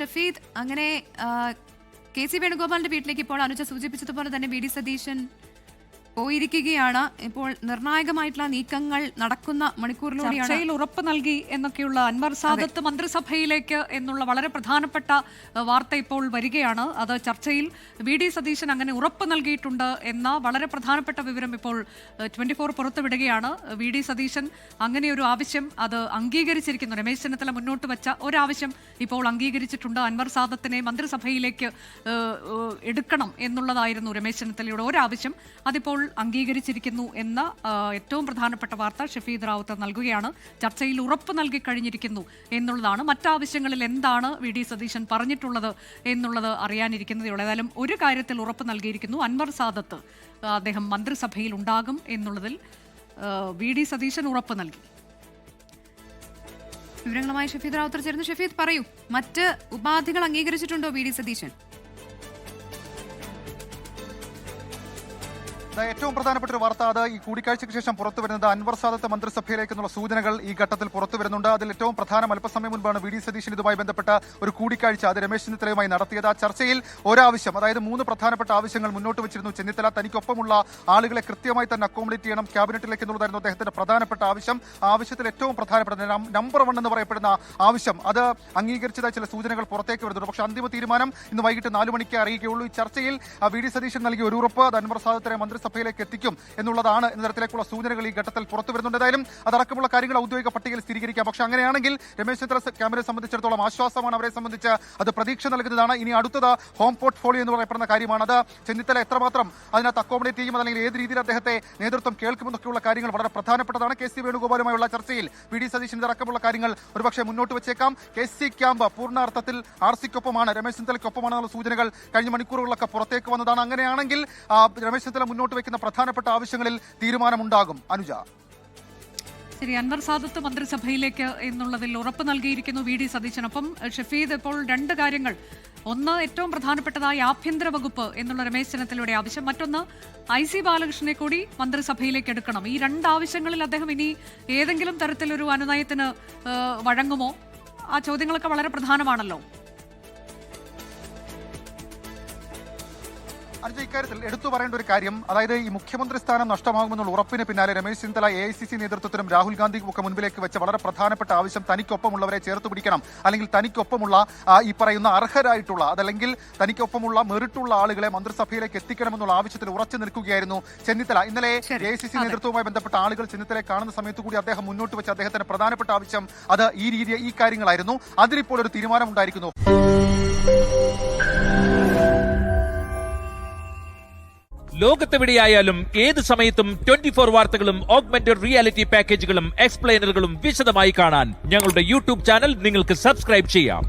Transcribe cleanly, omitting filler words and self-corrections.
ഷഫീദ്, അങ്ങനെ കെ.സി. വേണുഗോപാലിന്റെ വീട്ടിലേക്ക് ഇപ്പോൾ അനുജ സൂചിപ്പിച്ചതുപോലെ തന്നെ വി.ഡി. സതീശൻ പോയിരിക്കുകയാണ്. ഇപ്പോൾ നിർണായകമായിട്ടുള്ള നീക്കങ്ങൾ നടക്കുന്ന മണിക്കൂറിലൂടെയാണ്. ചർച്ചയിൽ ഉറപ്പ് നൽകി എന്നൊക്കെയുള്ള അൻവർ സാദത്ത് മന്ത്രിസഭയിലേക്ക് എന്നുള്ള വളരെ പ്രധാനപ്പെട്ട വാർത്ത ഇപ്പോൾ വരികയാണ്. അത് ചർച്ചയിൽ വി.ഡി. സതീശൻ അങ്ങനെ ഉറപ്പ് നൽകിയിട്ടുണ്ട് എന്ന വളരെ പ്രധാനപ്പെട്ട വിവരം ഇപ്പോൾ 24 പുറത്തുവിടുകയാണ്. വി.ഡി. സതീശൻ അങ്ങനെ ഒരു ആവശ്യം അത് അംഗീകരിച്ചിരിക്കുന്നു. രമേശ് ചെന്നിത്തല മുന്നോട്ട് വെച്ച ഒരാവശ്യം ഇപ്പോൾ അംഗീകരിച്ചിട്ടുണ്ട്. അൻവർ സാദത്തിനെ മന്ത്രിസഭയിലേക്ക് എടുക്കണം എന്നുള്ളതായിരുന്നു രമേശ് ചെന്നിത്തലയുടെ ഒരാവശ്യം. അതിപ്പോൾ അംഗീകരിച്ചിരിക്കുന്നു എന്ന ഏറ്റവും പ്രധാനപ്പെട്ട വാർത്ത ഷഫീദ് റാവുത്തർ നൽകുകയാണ്. ചർച്ചയിൽ ഉറപ്പ് നൽകി കഴിഞ്ഞിരിക്കുന്നു എന്നുള്ളതാണ്. മറ്റാവശ്യങ്ങളിൽ എന്താണ് വി.ഡി. സതീശൻ പറഞ്ഞിട്ടുള്ളത് എന്നുള്ളത് അറിയാനിരിക്കുന്നതേ ഉള്ളൂ. ഏതായാലും ഒരു കാര്യത്തിൽ ഉറപ്പ് നൽകിയിരിക്കുന്നു. അൻവർ സാദത്ത് അദ്ദേഹം മന്ത്രിസഭയിൽ ഉണ്ടാകും എന്നുള്ളതിൽ വി.ഡി. സതീശൻ ഉറപ്പ് നൽകി. വിവരങ്ങളുമായി ഷഫീദ് റാവുത്തർ ചേർന്നു. ഷഫീദ്, പറയൂ, മറ്റ് ഉപാധികൾ അംഗീകരിച്ചിട്ടുണ്ടോ വി.ഡി. സതീശൻ? ഏറ്റവും പ്രധാനപ്പെട്ട ഒരു വാർത്ത അത് ഈ കൂടിക്കാഴ്ചയ്ക്ക് ശേഷം പുറത്തു വരുന്നത് അൻവർ സാദത്ത് മന്ത്രിസഭയിലേക്കുള്ള സൂചനകൾ ഈ ഘട്ടത്തിൽ പുറത്തു വരുന്നുണ്ട്. അതിൽ ഏറ്റവും പ്രധാനം അല്പസമയം മുൻപാണ് വി.ഡി. സതീശൻ ഇതുമായി ബന്ധപ്പെട്ട ഒരു കൂടിക്കാഴ്ച അത് രമേശ് ചെന്നിത്തലയുമായി നടത്തിയത്. ആ ചർച്ചയിൽ ഒരാവശ്യം, അതായത് 3 പ്രധാനപ്പെട്ട ആവശ്യങ്ങൾ മുന്നോട്ട് വെച്ചിരുന്നു ചെന്നിത്തല. തനിക്കൊപ്പമുള്ള ആളുകളെ കൃത്യമായി തന്നെ അക്കോമഡേറ്റ് ചെയ്യണം ക്യാബിനറ്റിലേക്ക് എന്നുള്ളതായിരുന്നു അദ്ദേഹത്തിന്റെ പ്രധാനപ്പെട്ട ആവശ്യം. ആ ആവശ്യത്തിൽ ഏറ്റവും പ്രധാനപ്പെട്ട നമ്പർ 1 എന്ന് പറയപ്പെടുന്ന ആവശ്യം അത് അംഗീകരിച്ചതായി ചില സൂചനകൾ പുറത്തേക്ക് വരുന്നുണ്ട്. പക്ഷേ അന്തിമ തീരുമാനം ഇന്ന് വൈകിട്ട് 4 മണിക്ക് അറിയിക്കുകയുള്ളൂ. ഈ ചർച്ചയിൽ വി.ഡി. സതീശൻ നൽകിയ ഒരു ഉറപ്പ് അത് അൻവർ സാദത്തിനെ മന്ത്രിസഭയിലേക്ക് എത്തിക്കും എന്നുള്ളതാണ് എന്ന തരത്തിലേക്കുള്ള സൂചനകൾ ഈ ഘട്ടത്തിൽ പുറത്തു വരുന്നുണ്ട്. ഏതായാലും അതടക്കമുള്ള കാര്യങ്ങൾ ഔദ്യോഗിക പട്ടികയിൽ സ്ഥിരീകരിക്കാം. പക്ഷേ അങ്ങനെയാണെങ്കിൽ രമേശ് ചെന്നിത്തല ക്യാമ്പിനെ സംബന്ധിച്ചിടത്തോളം ആശ്വാസമാണ്. അവരെ സംബന്ധിച്ച് അത് പ്രതീക്ഷ നൽകുന്നതാണ്. ഇനി അടുത്തത് ഹോം പോർട്ട്ഫോളിയോ എന്ന് പറയപ്പെടുന്ന കാര്യമാണ്. അത് ചെന്നിത്തല എത്രമാത്രം അതിനകത്ത് അക്കോമഡേറ്റ് ചെയ്യും, അല്ലെങ്കിൽ ഏത് രീതിയിൽ അദ്ദേഹത്തെ നേതൃത്വം കേൾക്കുമെന്നൊക്കെയുള്ള കാര്യങ്ങൾ വളരെ പ്രധാനപ്പെട്ടതാണ്. കെ.സി. വേണുഗോപാലുമായുള്ള ചർച്ചയിൽ വി.ഡി. സതീശൻ അടക്കമുള്ള കാര്യങ്ങൾ ഒരുപക്ഷെ മുന്നോട്ട് വെച്ചേക്കാം. കെ.സി. ക്യാമ്പ് പൂർണ്ണാർത്ഥത്തിൽ ആർ.സിക്കൊപ്പമാണ്, രമേശ് ചെന്നിത്തലയ്ക്കൊപ്പമാണെന്നുള്ള സൂചനകൾ കഴിഞ്ഞ മണിക്കൂറുകളിലൊക്കെ പുറത്തേക്ക് വന്നതാണ്. അങ്ങനെയാണെങ്കിൽ രമേശ് ചെന്നിത്തല മുന്നോട്ട് വെക്കുന്ന പ്രധാനപ്പെട്ട ആവശ്യങ്ങളിൽ തീരുമാനമുണ്ടാകും. അനുജ, ശരി, അൻവർ സാദത്ത് മന്ത്രിസഭയിലേക്ക് എന്നുള്ളതിൽ ഉറപ്പ് നൽകിയിരിക്കുന്നു വി.ഡി. സതീശനൊപ്പം. ഷഫീദ്, ഇപ്പോൾ 2 കാര്യങ്ങൾ. ഒന്ന്, ഏറ്റവും പ്രധാനപ്പെട്ടതായി ആഭ്യന്തര വകുപ്പ് എന്നുള്ള രമേശ് ചെന്നിത്തലയുടെ ആവശ്യം. മറ്റൊന്ന്, I.C. ബാലകൃഷ്ണനെ കൂടി മന്ത്രിസഭയിലേക്ക് എടുക്കണം. ഈ 2 ആവശ്യങ്ങളിൽ അദ്ദേഹം ഇനി ഏതെങ്കിലും തരത്തിലൊരു അനുനയത്തിന് വഴങ്ങുമോ? ആ ചോദ്യങ്ങളൊക്കെ വളരെ പ്രധാനമാണല്ലോ. അനുജ, ഇക്കാര്യത്തിൽ എടുത്തു പറയേണ്ട ഒരു കാര്യം, അതായത് ഈ മുഖ്യമന്ത്രി സ്ഥാനം നഷ്ടമാകുമെന്നുള്ള ഉറപ്പിന് പിന്നാലെ രമേശ് ചെന്നിത്തല AICC നേതൃത്വത്തിനും രാഹുൽ ഗാന്ധിക്കും ഒക്കെ മുൻപിലേക്ക് വെച്ച വളരെ പ്രധാനപ്പെട്ട ആവശ്യം തനിക്കൊപ്പമുള്ളവരെ ചേർത്ത് പിടിക്കണം, അല്ലെങ്കിൽ തനിക്കൊപ്പമുള്ള ഈ പറയുന്ന അർഹരായിട്ടുള്ള അതല്ലെങ്കിൽ തനിക്കൊപ്പമുള്ള മെറിറ്റുള്ള ആളുകളെ മന്ത്രിസഭയിലേക്ക് എത്തിക്കണമെന്നുള്ള ആവശ്യത്തിൽ ഉറച്ചു നിൽക്കുകയായിരുന്നു ചെന്നിത്തല. ഇന്നലെ AICC നേതൃത്വവുമായി ബന്ധപ്പെട്ട ആളുകൾ ചെന്നിത്തലയെ കാണുന്ന സമയത്ത് കൂടി അദ്ദേഹം മുന്നോട്ട് വെച്ച അദ്ദേഹത്തിന്റെ പ്രധാനപ്പെട്ട ആവശ്യം അത് ഈ കാര്യങ്ങളായിരുന്നു. അതിലിപ്പോൾ ഒരു തീരുമാനമുണ്ടായിരിക്കുന്നു. ലോകത്തെവിടെയായാലും ഏത് സമയത്തും 24 വാർത്തകളും ഓഗ്മെന്റഡ് റിയാലിറ്റി പാക്കേജുകളും എക്സ്പ്ലെയിനറുകളും വിശദമായി കാണാൻ ഞങ്ങളുടെ യൂട്യൂബ് ചാനൽ നിങ്ങൾക്ക് സബ്സ്ക്രൈബ് ചെയ്യാം.